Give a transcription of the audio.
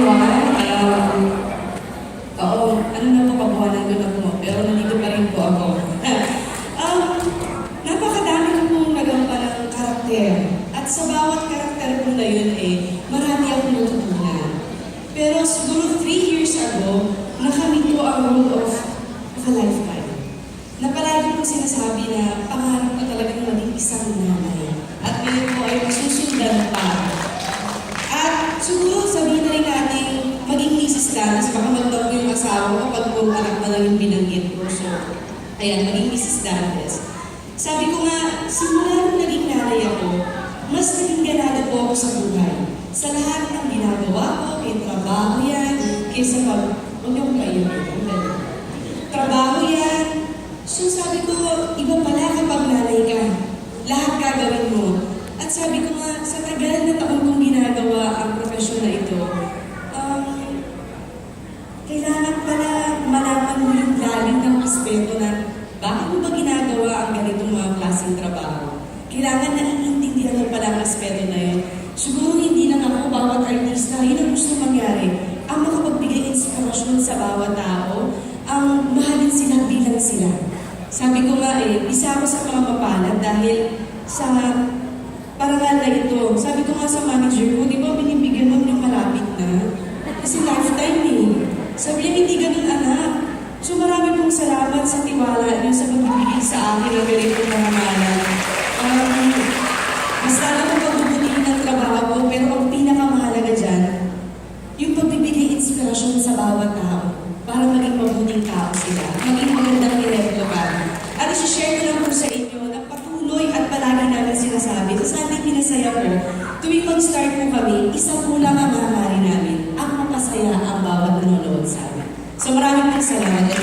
everyone. Ano na po, kabuhanan ko na po, pero nandito pa rin po ako. Napakadami ko pong nagampan ng karakter. At sa bawat karakter po na yun marami akong natutunan. Pero siguro 3 years ago, nakamit ko ang role of a lifetime. Na palagi kong sinasabi na pangarap ko talagang maging isang nanay. At ngayon po ay masusundan pa. At siguro sabihin na rin natin, maging Mrs. Danas, baka magbago yung asawa ko pag puro anak na lang yung binanggit ko. So, ayan, maging Mrs. Danas. Sabi ko nga, simula nung naging nanay ako, mas naging ganado po ako sa buhay. Sa lahat ng ginagawa ko, kay trabaho yan, kaysa pag, huwag niyo kong kayo, trabaho yan. So sabi ko, iba pala kapag nanay ka, lahat gagawin mo. At sabi ko nga, sa tagal na taon kong ginagawa ang profesyon na ito, kailangan pala malaman mo yung lalim ng aspeto na bakit mo ba ginagawa ang ganitong mga klaseng trabaho? Kailangan naiintindihan mo pala ang aspeto na yun. Siguro hindi lang ako, bawat artista, yun ang gusto mangyari. Ang makapagbigay inspirasyon sa bawat tao, ang mahalin sila bilang sila. Sabi ko nga isa ako sa mga mapalad dahil sa parangal na ito. Sabi ko nga sa manager ko, di ba binibigyan mo yung malapit na? Kasi lifetime Sabi niya, hindi ganun anak. So marami pong salamat sa tiwala niyo sa pagbibigay sa akin ng ganitong pangamalan. Mas lalo kong pagbubutihin ng trabaho ko, pero ang pinakamahalaga dyan, yung pagbibigay inspirasyon sa bawat tao para maging mabuting tao sila, maging magandang ehemplo ka. At isi-share ko lang po sa inyo na patuloy at palagi namin sinasabi. Tapos natin pinasaya ko, tuwing mag-start po kami, isa po lang ang hangarin namin, ang mapasaya ang bawat nanonood sa amin. So maraming salamat.